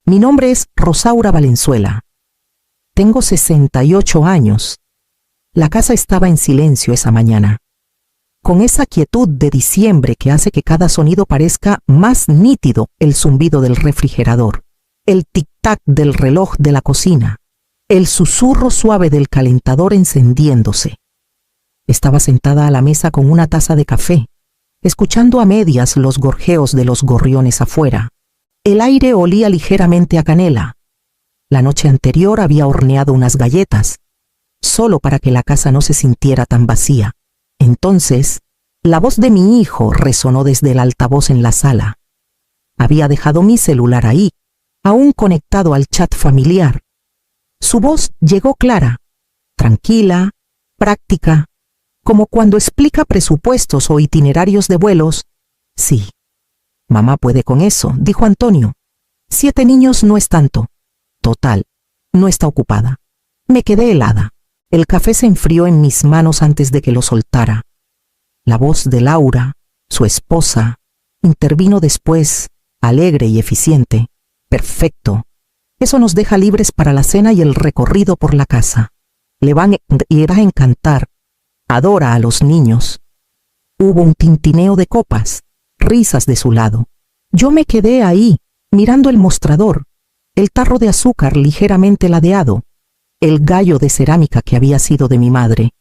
Mi nombre es Rosaura Valenzuela. Tengo 68 años. La casa estaba en silencio esa mañana, con esa quietud de diciembre que hace que cada sonido parezca más nítido: el zumbido del refrigerador, el tic-tac del reloj de la cocina, el susurro suave del calentador encendiéndose. Estaba sentada a la mesa con una taza de café, escuchando a medias los gorjeos de los gorriones afuera. El aire olía ligeramente a canela. La noche anterior había horneado unas galletas, solo para que la casa no se sintiera tan vacía. Entonces, la voz de mi hijo resonó desde el altavoz en la sala. Había dejado mi celular ahí, aún conectado al chat familiar. Su voz llegó clara, tranquila, práctica, como cuando explica presupuestos o itinerarios de vuelos. Sí, mamá puede con eso, dijo Antonio. 7 niños no es tanto. Total, no está ocupada. Me quedé helada. El café se enfrió en mis manos antes de que lo soltara. La voz de Laura, su esposa, intervino después, alegre y eficiente. Perfecto. Eso nos deja libres para la cena y el recorrido por la casa. Le va a encantar. Adora a los niños. Hubo un tintineo de copas, risas de su lado. Yo me quedé ahí, mirando el mostrador, el tarro de azúcar ligeramente ladeado, el gallo de cerámica que había sido de mi madre.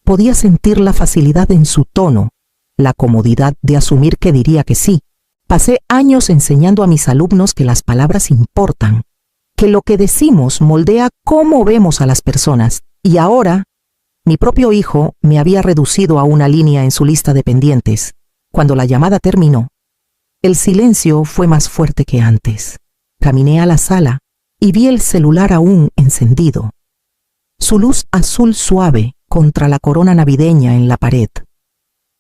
Podía sentir la facilidad en su tono, la comodidad de asumir que diría que sí. Pasé años enseñando a mis alumnos que las palabras importan, que lo que decimos moldea cómo vemos a las personas, y ahora mi propio hijo me había reducido a una línea en su lista de pendientes. Cuando la llamada terminó, el silencio fue más fuerte que antes. Caminé a la sala y vi el celular aún encendido, su luz azul suave contra la corona navideña en la pared.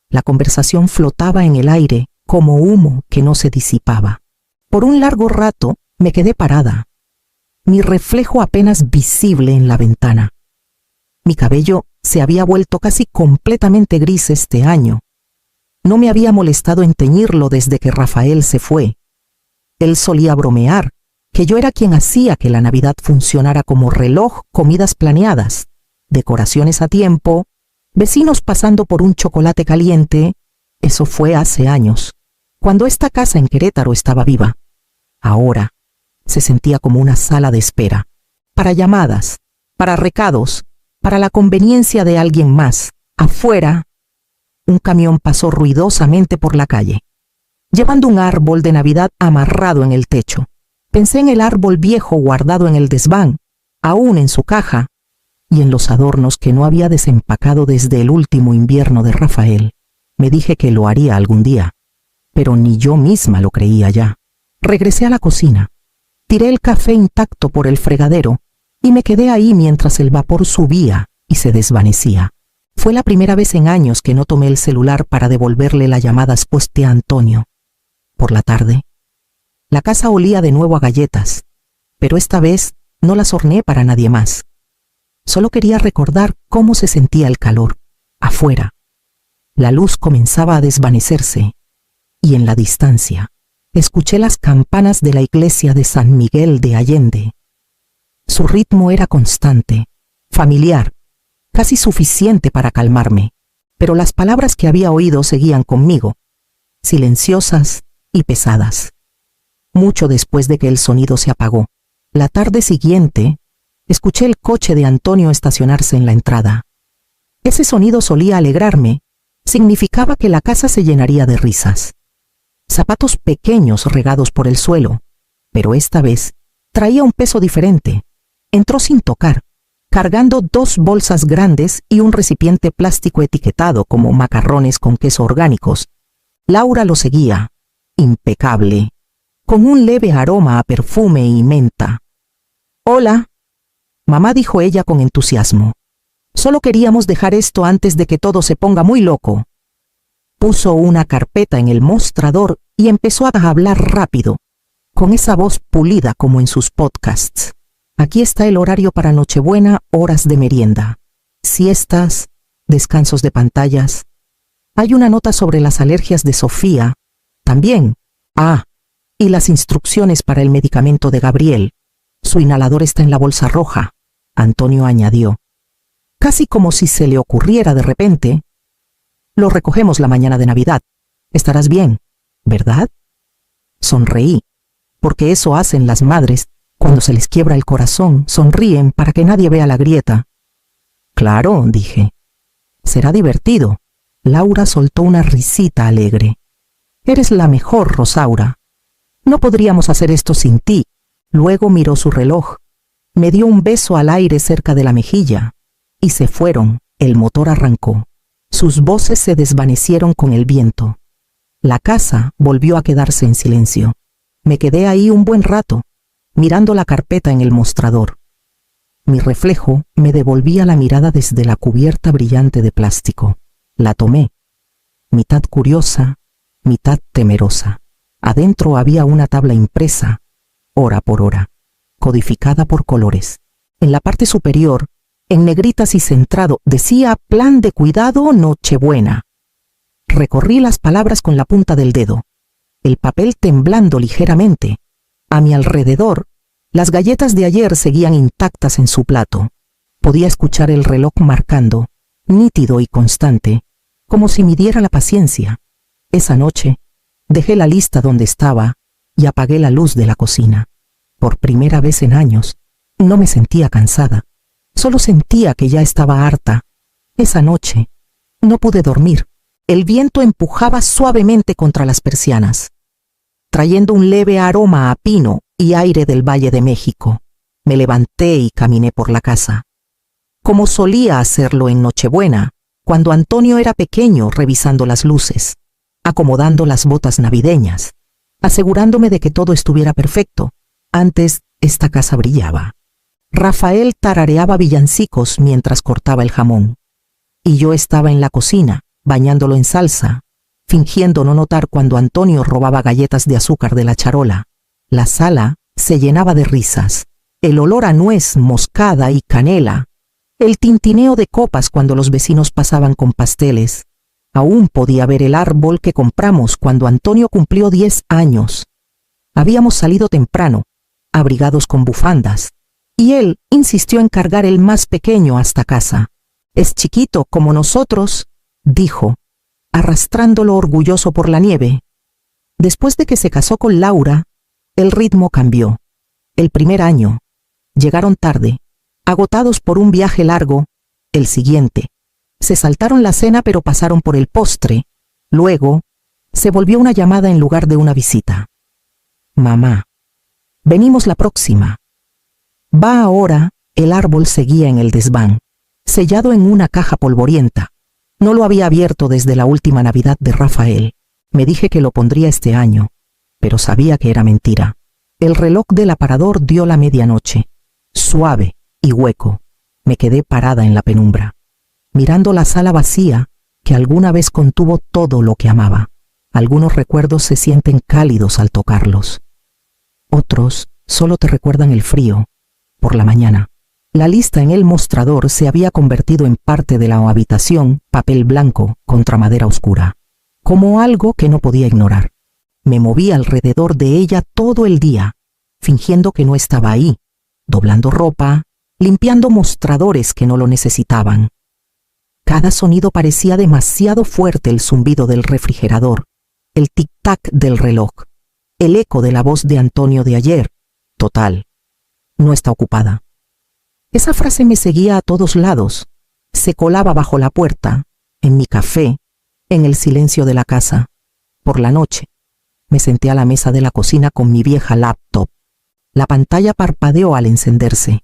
La conversación flotaba en el aire como humo que no se disipaba. Por un largo rato me quedé parada, mi reflejo apenas visible en la ventana. Mi cabello se había vuelto casi completamente gris este año. No me había molestado en teñirlo desde que Rafael se fue. Él solía bromear que yo era quien hacía que la Navidad funcionara como reloj, comidas planeadas, decoraciones a tiempo, vecinos pasando por un chocolate caliente. Eso fue hace años, cuando esta casa en Querétaro estaba viva. Ahora se sentía como una sala de espera, para llamadas, para recados, para la conveniencia de alguien más. Afuera, un camión pasó ruidosamente por la calle, llevando un árbol de Navidad amarrado en el techo. Pensé en el árbol viejo guardado en el desván, aún en su caja, y en los adornos que no había desempacado desde el último invierno de Rafael. Me dije que lo haría algún día, pero ni yo misma lo creía ya. Regresé a la cocina, tiré el café intacto por el fregadero y me quedé ahí mientras el vapor subía y se desvanecía. Fue la primera vez en años que no tomé el celular para devolverle la llamada a Antonio. Por la tarde, la casa olía de nuevo a galletas, pero esta vez no las horneé para nadie más. Solo quería recordar cómo se sentía el calor, afuera. La luz comenzaba a desvanecerse, y en la distancia, escuché las campanas de la iglesia de San Miguel de Allende. Su ritmo era constante, familiar, casi suficiente para calmarme, pero las palabras que había oído seguían conmigo, silenciosas y pesadas. Mucho después de que el sonido se apagó, la tarde siguiente, escuché el coche de Antonio estacionarse en la entrada. Ese sonido solía alegrarme, significaba que la casa se llenaría de risas. Zapatos pequeños regados por el suelo, pero esta vez traía un peso diferente. Entró sin tocar, cargando 2 bolsas grandes y un recipiente plástico etiquetado como macarrones con queso orgánicos. Laura lo seguía, impecable, con un leve aroma a perfume y menta. «Hola», mamá, dijo ella con entusiasmo. «Solo queríamos dejar esto antes de que todo se ponga muy loco». Puso una carpeta en el mostrador y empezó a hablar rápido, con esa voz pulida como en sus podcasts. «Aquí está el horario para Nochebuena, horas de merienda, siestas, descansos de pantallas. Hay una nota sobre las alergias de Sofía. También. Ah, Y las instrucciones para el medicamento de Gabriel. Su inhalador está en la bolsa roja, Antonio añadió. Casi como si se le ocurriera de repente. Lo recogemos la mañana de Navidad. Estarás bien, ¿verdad? Sonreí, porque eso hacen las madres cuando se les quiebra el corazón, sonríen para que nadie vea la grieta. Claro, dije. Será divertido. Laura soltó una risita alegre. Eres la mejor, Rosaura. No podríamos hacer esto sin ti. Luego miró su reloj. Me dio un beso al aire cerca de la mejilla. Y se fueron. El motor arrancó. Sus voces se desvanecieron con el viento. La casa volvió a quedarse en silencio. Me quedé ahí un buen rato, mirando la carpeta en el mostrador. Mi reflejo me devolvía la mirada desde la cubierta brillante de plástico. La tomé, mitad curiosa, mitad temerosa. Adentro había una tabla impresa, hora por hora, codificada por colores. En la parte superior, en negritas y centrado, decía Plan de cuidado Nochebuena. Recorrí las palabras con la punta del dedo, el papel temblando ligeramente. A mi alrededor, las galletas de ayer seguían intactas en su plato. Podía escuchar el reloj marcando, nítido y constante, como si midiera la paciencia. Esa noche, dejé la lista donde estaba y apagué la luz de la cocina. Por primera vez en años, no me sentía cansada. Solo sentía que ya estaba harta. Esa noche, no pude dormir. El viento empujaba suavemente contra las persianas, trayendo un leve aroma a pino y aire del Valle de México. Me levanté y caminé por la casa, como solía hacerlo en Nochebuena, cuando Antonio era pequeño, revisando las luces, acomodando las botas navideñas, asegurándome de que todo estuviera perfecto. Antes, esta casa brillaba. Rafael tarareaba villancicos mientras cortaba el jamón, y yo estaba en la cocina, bañándolo en salsa, fingiendo no notar cuando Antonio robaba galletas de azúcar de la charola. La sala se llenaba de risas, el olor a nuez moscada y canela, el tintineo de copas cuando los vecinos pasaban con pasteles. Aún podía ver el árbol que compramos cuando Antonio cumplió 10 años. Habíamos salido temprano, abrigados con bufandas, y él insistió en cargar el más pequeño hasta casa. Es chiquito como nosotros, dijo, arrastrándolo orgulloso por la nieve. Después de que se casó con Laura, el ritmo cambió. El primer año, llegaron tarde, agotados por un viaje largo. El siguiente, se saltaron la cena pero pasaron por el postre. Luego, se volvió una llamada en lugar de una visita. Mamá, venimos la próxima. Va ahora. El árbol seguía en el desván, sellado en una caja polvorienta. No lo había abierto desde la última Navidad de Rafael. Me dije que lo pondría este año, pero sabía que era mentira. El reloj del aparador dio la medianoche, suave y hueco. Me quedé parada en la penumbra, mirando la sala vacía que alguna vez contuvo todo lo que amaba. Algunos recuerdos se sienten cálidos al tocarlos. Otros solo te recuerdan el frío. Por la mañana, la lista en el mostrador se había convertido en parte de la habitación, papel blanco contra madera oscura, como algo que no podía ignorar. Me moví alrededor de ella todo el día, fingiendo que no estaba ahí, doblando ropa, limpiando mostradores que no lo necesitaban. Cada sonido parecía demasiado fuerte: el zumbido del refrigerador, el tic-tac del reloj, el eco de la voz de Antonio de ayer. Total, no está ocupada. Esa frase me seguía a todos lados, se colaba bajo la puerta, en mi café, en el silencio de la casa. Por la noche, me senté a la mesa de la cocina con mi vieja laptop. La pantalla parpadeó al encenderse,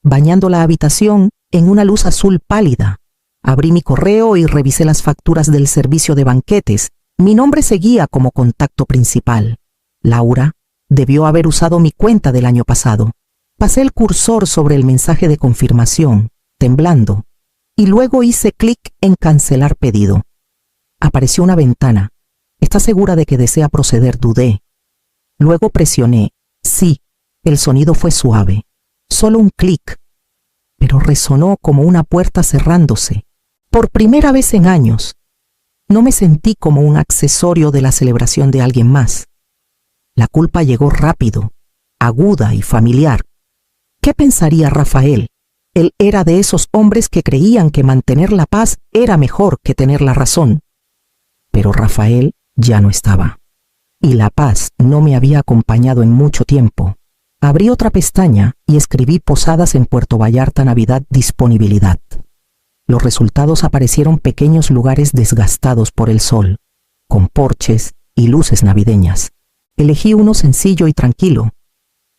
bañando la habitación en una luz azul pálida. Abrí mi correo y revisé las facturas del servicio de banquetes. Mi nombre seguía como contacto principal. Laura debió haber usado mi cuenta del año pasado. Pasé el cursor sobre el mensaje de confirmación, temblando, y luego hice clic en cancelar pedido. Apareció una ventana. ¿Está segura de que desea proceder? Dudé. Luego presioné sí. El sonido fue suave, solo un clic, pero resonó como una puerta cerrándose. Por primera vez en años, no me sentí como un accesorio de la celebración de alguien más. La culpa llegó rápido, aguda y familiar. ¿Qué pensaría Rafael? Él era de esos hombres que creían que mantener la paz era mejor que tener la razón. Pero Rafael ya no estaba. Y la paz no me había acompañado en mucho tiempo. Abrí otra pestaña y escribí Posadas en Puerto Vallarta Navidad disponibilidad. Los resultados aparecieron pequeños lugares desgastados por el sol, con porches y luces navideñas. Elegí uno sencillo y tranquilo,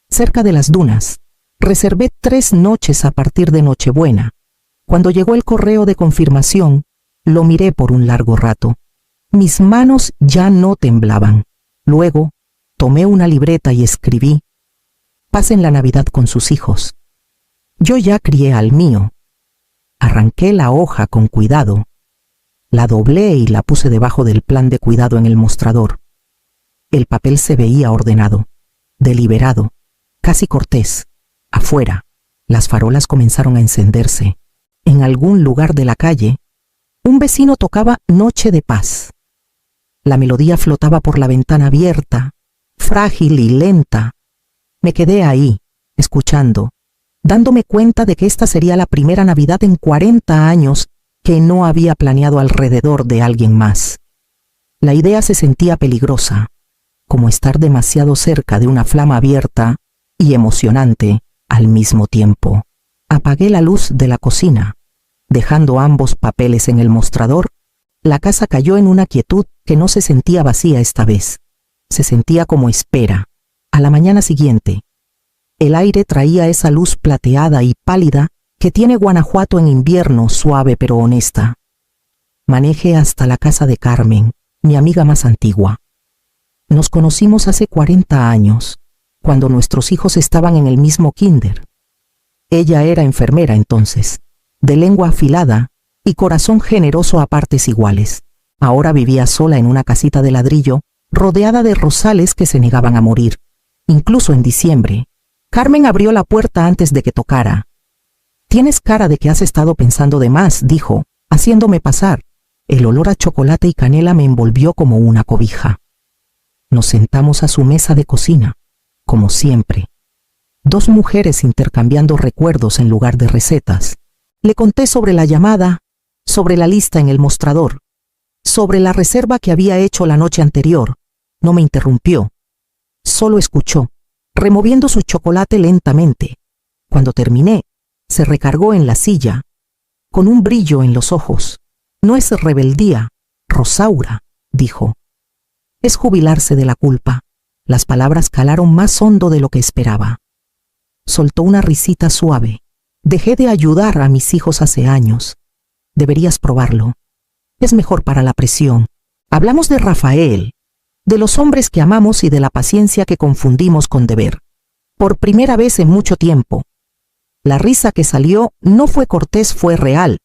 cerca de las dunas. Reservé 3 noches a partir de Nochebuena. Cuando llegó el correo de confirmación, lo miré por un largo rato. Mis manos ya no temblaban. Luego, tomé una libreta y escribí: pasen la Navidad con sus hijos. Yo ya crié al mío. Arranqué la hoja con cuidado. La doblé y la puse debajo del plan de cuidado en el mostrador. El papel se veía ordenado, deliberado, casi cortés. Afuera, las farolas comenzaron a encenderse. En algún lugar de la calle, un vecino tocaba Noche de Paz. La melodía flotaba por la ventana abierta, frágil y lenta. Me quedé ahí, escuchando, dándome cuenta de que esta sería la primera Navidad en 40 años que no había planeado alrededor de alguien más. La idea se sentía peligrosa, como estar demasiado cerca de una flama abierta y emocionante al mismo tiempo. Apagué la luz de la cocina. Dejando ambos papeles en el mostrador, la casa cayó en una quietud que no se sentía vacía esta vez. Se sentía como espera. A la mañana siguiente, el aire traía esa luz plateada y pálida que tiene Guanajuato en invierno, suave pero honesta. Manejé hasta la casa de Carmen, mi amiga más antigua. Nos conocimos hace 40 años, cuando nuestros hijos estaban en el mismo kinder. Ella era enfermera entonces, de lengua afilada y corazón generoso a partes iguales. Ahora vivía sola en una casita de ladrillo, rodeada de rosales que se negaban a morir. Incluso en diciembre, Carmen abrió la puerta antes de que tocara. «Tienes cara de que has estado pensando de más», dijo, haciéndome pasar. El olor a chocolate y canela me envolvió como una cobija. Nos sentamos a su mesa de cocina, como siempre. 2 mujeres intercambiando recuerdos en lugar de recetas. Le conté sobre la llamada, sobre la lista en el mostrador, sobre la reserva que había hecho la noche anterior. No me interrumpió. Solo escuchó, removiendo su chocolate lentamente. Cuando terminé, se recargó en la silla, con un brillo en los ojos. «No es rebeldía, Rosaura», dijo. «Es jubilarse de la culpa». Las palabras calaron más hondo de lo que esperaba. Soltó una risita suave. «Dejé de ayudar a mis hijos hace años. Deberías probarlo. Es mejor para la presión». Hablamos de Rafael, de los hombres que amamos y de la paciencia que confundimos con deber. Por primera vez en mucho tiempo. La risa que salió no fue cortés, fue real.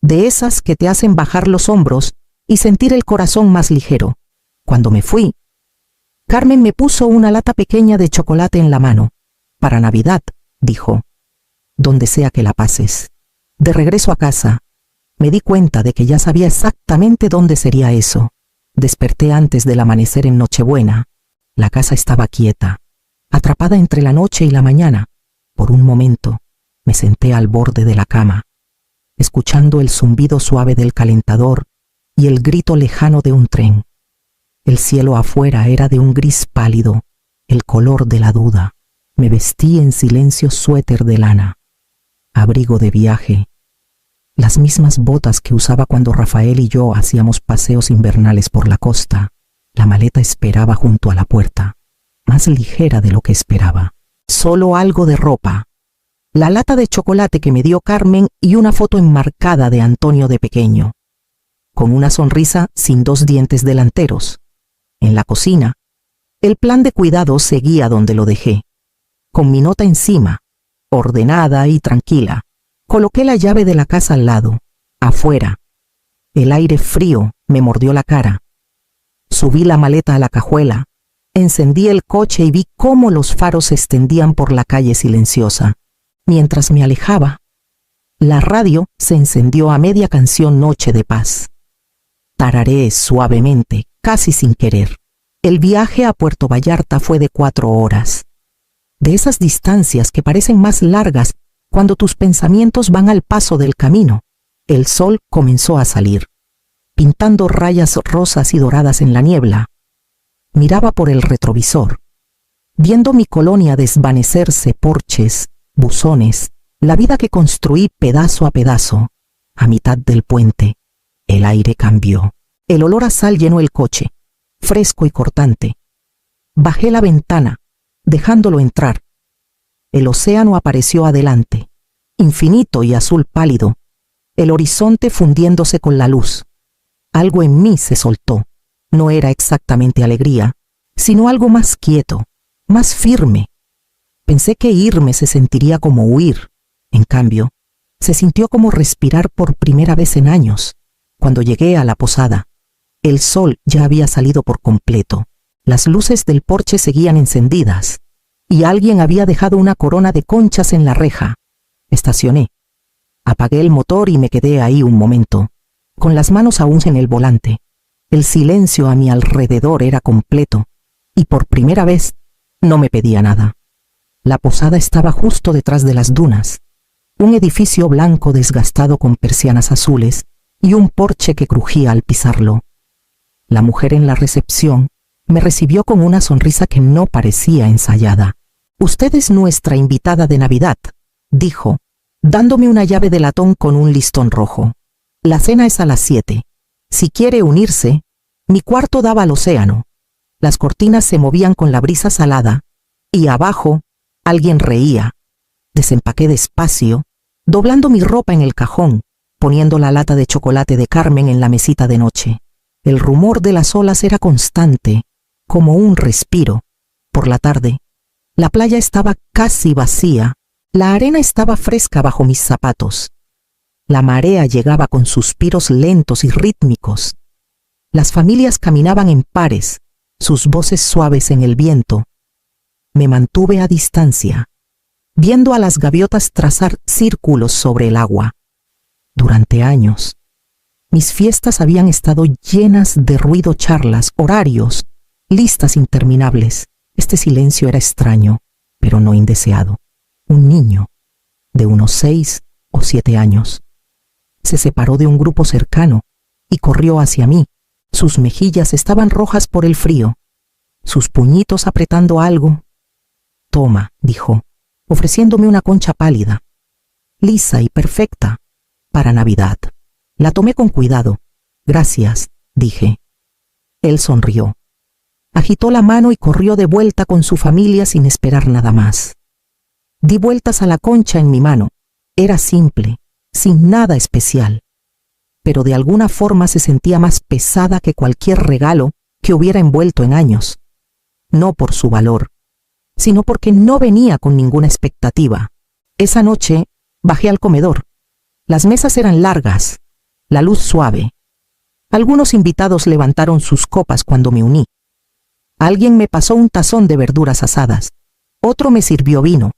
De esas que te hacen bajar los hombros y sentir el corazón más ligero. Cuando me fui, Carmen me puso una lata pequeña de chocolate en la mano. «Para Navidad», dijo. «Donde sea que la pases». De regreso a casa, me di cuenta de que ya sabía exactamente dónde sería eso. Desperté antes del amanecer en Nochebuena. La casa estaba quieta, atrapada entre la noche y la mañana. Por un momento, me senté al borde de la cama, escuchando el zumbido suave del calentador y el grito lejano de un tren. El cielo afuera era de un gris pálido, el color de la duda. Me vestí en silencio suéter de lana, abrigo de viaje, las mismas botas que usaba cuando Rafael y yo hacíamos paseos invernales por la costa. La maleta esperaba junto a la puerta, más ligera de lo que esperaba. Solo algo de ropa, la lata de chocolate que me dio Carmen y una foto enmarcada de Antonio de pequeño, con una sonrisa sin 2 dientes delanteros. En la cocina, el plan de cuidado seguía donde lo dejé, con mi nota encima, ordenada y tranquila. Coloqué la llave de la casa al lado, afuera. El aire frío me mordió la cara. Subí la maleta a la cajuela, encendí el coche y vi cómo los faros se extendían por la calle silenciosa. Mientras me alejaba, la radio se encendió a media canción Noche de Paz. Tarareé suavemente, casi sin querer. El viaje a Puerto Vallarta fue de 4 horas. De esas distancias que parecen más largas cuando tus pensamientos van al paso del camino. El sol comenzó a salir, pintando rayas rosas y doradas en la niebla. Miraba por el retrovisor, viendo mi colonia desvanecerse, porches, buzones, la vida que construí pedazo a pedazo. A mitad del puente, el aire cambió. El olor a sal llenó el coche, fresco y cortante. Bajé la ventana, dejándolo entrar. El océano apareció adelante, infinito y azul pálido, el horizonte fundiéndose con la luz. Algo en mí se soltó. No era exactamente alegría, sino algo más quieto, más firme. Pensé que irme se sentiría como huir. En cambio, se sintió como respirar por primera vez en años. Cuando llegué a la posada, el sol ya había salido por completo. Las luces del porche seguían encendidas, y alguien había dejado una corona de conchas en la reja. Estacioné. Apagué el motor y me quedé ahí un momento, con las manos aún en el volante. El silencio a mi alrededor era completo, y por primera vez no me pedía nada. La posada estaba justo detrás de las dunas, un edificio blanco desgastado con persianas azules y un porche que crujía al pisarlo. La mujer en la recepción me recibió con una sonrisa que no parecía ensayada. «Usted es nuestra invitada de Navidad», dijo, dándome una llave de latón con un listón rojo. «La cena es a las 7. Si quiere unirse». Mi cuarto daba al océano. Las cortinas se movían con la brisa salada, y abajo alguien reía. Desempaqué despacio, doblando mi ropa en el cajón, poniendo la lata de chocolate de Carmen en la mesita de noche. El rumor de las olas era constante, como un respiro. Por la tarde, la playa estaba casi vacía, la arena estaba fresca bajo mis zapatos. La marea llegaba con suspiros lentos y rítmicos. Las familias caminaban en pares, sus voces suaves en el viento. Me mantuve a distancia, viendo a las gaviotas trazar círculos sobre el agua. Durante años, mis fiestas habían estado llenas de ruido, charlas, horarios, listas interminables. Este silencio era extraño, pero no indeseado. Un niño, de unos 6 o 7 años, se separó de un grupo cercano y corrió hacia mí. Sus mejillas estaban rojas por el frío, sus puñitos apretando algo. «Toma», dijo, ofreciéndome una concha pálida, lisa y perfecta, para Navidad. La tomé con cuidado. «Gracias», dije. Él sonrió. Agitó la mano y corrió de vuelta con su familia sin esperar nada más. Di vueltas a la concha en mi mano. Era simple, sin nada especial, pero de alguna forma se sentía más pesada que cualquier regalo que hubiera envuelto en años. No por su valor, sino porque no venía con ninguna expectativa. Esa noche bajé al comedor. Las mesas eran largas, la luz suave. Algunos invitados levantaron sus copas cuando me uní. Alguien me pasó un tazón de verduras asadas. Otro me sirvió vino.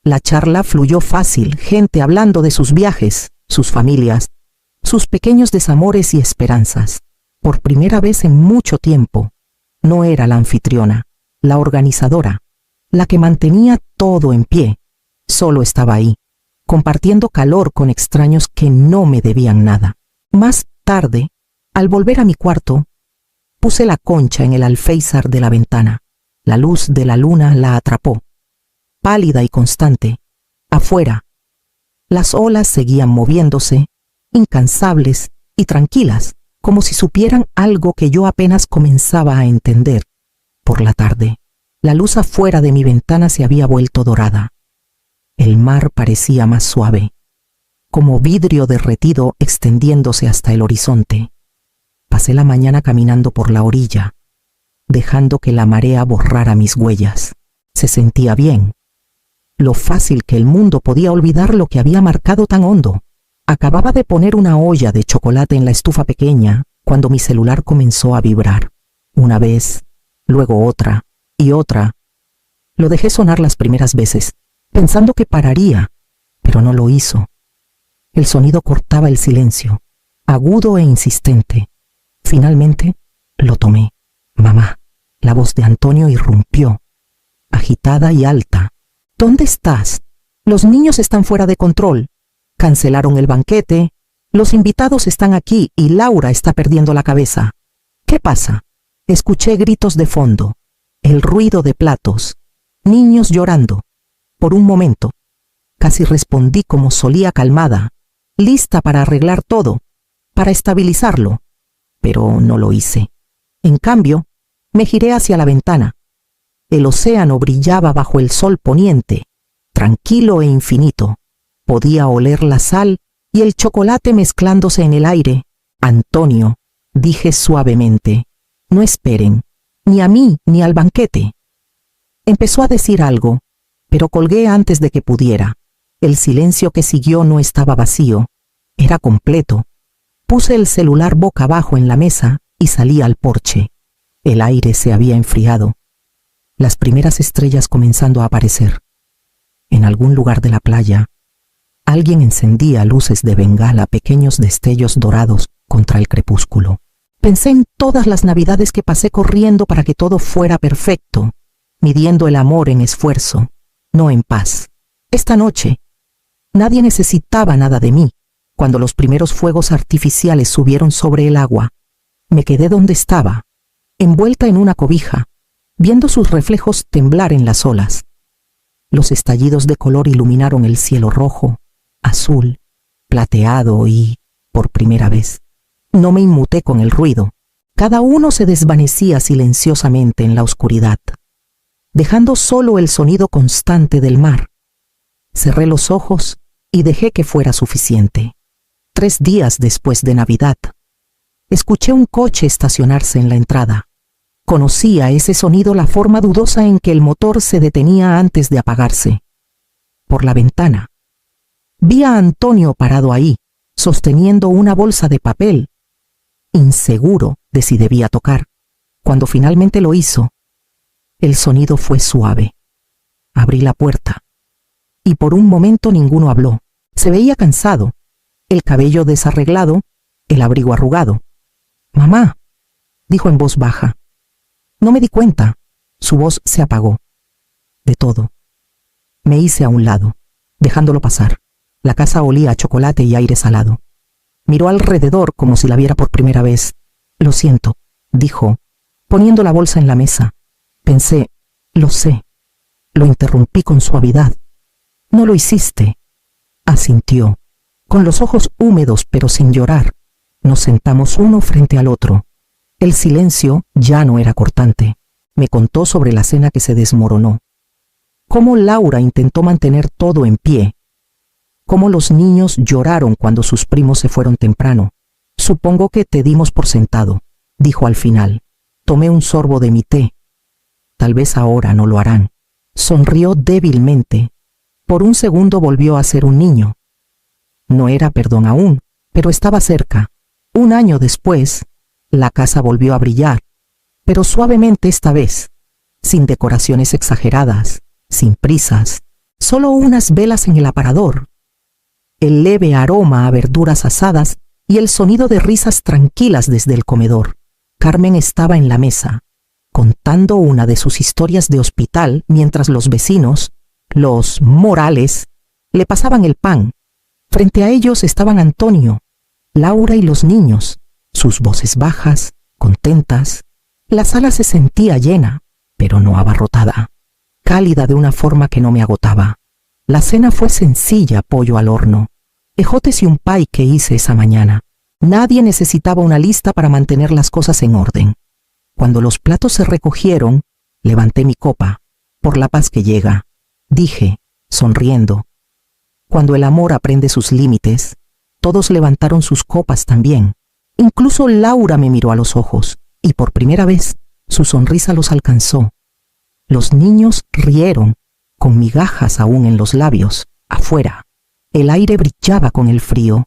La charla fluyó fácil, gente hablando de sus viajes, sus familias, sus pequeños desamores y esperanzas. Por primera vez en mucho tiempo, no era la anfitriona, la organizadora, la que mantenía todo en pie. Solo estaba ahí, compartiendo calor con extraños que no me debían nada. Más tarde, al volver a mi cuarto, puse la concha en el alféizar de la ventana. La luz de la luna la atrapó, pálida y constante. Afuera, las olas seguían moviéndose, incansables y tranquilas, como si supieran algo que yo apenas comenzaba a entender. Por la tarde, la luz afuera de mi ventana se había vuelto dorada. El mar parecía más suave, como vidrio derretido extendiéndose hasta el horizonte. Pasé la mañana caminando por la orilla, dejando que la marea borrara mis huellas. Se sentía bien. Lo fácil que el mundo podía olvidar lo que había marcado tan hondo. Acababa de poner una olla de chocolate en la estufa pequeña cuando mi celular comenzó a vibrar. Una vez, luego otra y otra. Lo dejé sonar las primeras veces, pensando que pararía, pero no lo hizo. El sonido cortaba el silencio, agudo e insistente. Finalmente, lo tomé. «Mamá», La voz de Antonio irrumpió, agitada y alta. ¿Dónde estás? Los niños están fuera de control. Cancelaron el banquete. Los invitados están aquí y Laura está perdiendo la cabeza. ¿Qué pasa? Escuché gritos de fondo, el ruido de platos, niños llorando. Por un momento, casi respondí como solía, calmada, lista para arreglar todo, para estabilizarlo, pero no lo hice. En cambio, me giré hacia la ventana. El océano brillaba bajo el sol poniente, tranquilo e infinito. Podía oler la sal y el chocolate mezclándose en el aire. Antonio, dije suavemente, no esperen, ni a mí ni al banquete. Empezó a decir algo, pero colgué antes de que pudiera. El silencio que siguió no estaba vacío, era completo. Puse el celular boca abajo en la mesa y salí al porche. El aire se había enfriado. Las primeras estrellas comenzando a aparecer. En algún lugar de la playa, alguien encendía luces de bengala, pequeños destellos dorados contra el crepúsculo. Pensé en todas las navidades que pasé corriendo para que todo fuera perfecto, midiendo el amor en esfuerzo, no en paz. Esta noche, nadie necesitaba nada de mí. Cuando los primeros fuegos artificiales subieron sobre el agua, me quedé donde estaba, envuelta en una cobija, viendo sus reflejos temblar en las olas. Los estallidos de color iluminaron el cielo rojo, azul, plateado y, por primera vez, no me inmuté con el ruido. Cada uno se desvanecía silenciosamente en la oscuridad, dejando solo el sonido constante del mar. Cerré los ojos y dejé que fuera suficiente. 3 días después de Navidad, escuché un coche estacionarse en la entrada. Conocía ese sonido, la forma dudosa en que el motor se detenía antes de apagarse. Por la ventana, vi a Antonio parado ahí, sosteniendo una bolsa de papel, inseguro de si debía tocar. Cuando finalmente lo hizo, el sonido fue suave. Abrí la puerta, y por un momento ninguno habló. Se veía cansado, el cabello desarreglado, el abrigo arrugado. «Mamá», dijo en voz baja. No me di cuenta. Su voz se apagó. De todo. Me hice a un lado, dejándolo pasar. La casa olía a chocolate y aire salado. Miró alrededor como si la viera por primera vez. «Lo siento», dijo, poniendo la bolsa en la mesa. Pensé, «Lo sé». Lo interrumpí con suavidad. «No lo hiciste», asintió, con los ojos húmedos pero sin llorar. Nos sentamos uno frente al otro. El silencio ya no era cortante. Me contó sobre la cena que se desmoronó. Cómo Laura intentó mantener todo en pie. Cómo los niños lloraron cuando sus primos se fueron temprano. «Supongo que te dimos por sentado», dijo al final. Tomé un sorbo de mi té. «Tal vez ahora no lo harán». Sonrió débilmente. Por un segundo volvió a ser un niño. No era perdón aún, pero estaba cerca. 1 año después, la casa volvió a brillar, pero suavemente esta vez, sin decoraciones exageradas, sin prisas, solo unas velas en el aparador, el leve aroma a verduras asadas y el sonido de risas tranquilas desde el comedor. Carmen estaba en la mesa, contando una de sus historias de hospital mientras los vecinos, los Morales, le pasaban el pan. Frente a ellos estaban Antonio, Laura y los niños, sus voces bajas, contentas. La sala se sentía llena, pero no abarrotada, cálida de una forma que no me agotaba. La cena fue sencilla: pollo al horno, ejotes y un pie que hice esa mañana. Nadie necesitaba una lista para mantener las cosas en orden. Cuando los platos se recogieron, levanté mi copa, por la paz que llega. Dije, sonriendo. Cuando el amor aprende sus límites, todos levantaron sus copas también. Incluso Laura me miró a los ojos, y por primera vez su sonrisa los alcanzó. Los niños rieron, con migajas aún en los labios. Afuera, el aire brillaba con el frío,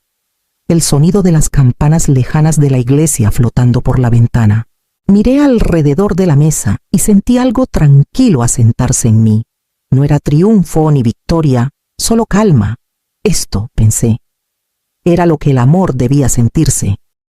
el sonido de las campanas lejanas de la iglesia flotando por la ventana. Miré alrededor de la mesa y sentí algo tranquilo asentarse en mí. No era triunfo ni victoria, solo calma. Esto, pensé, era lo que el amor debía sentirse.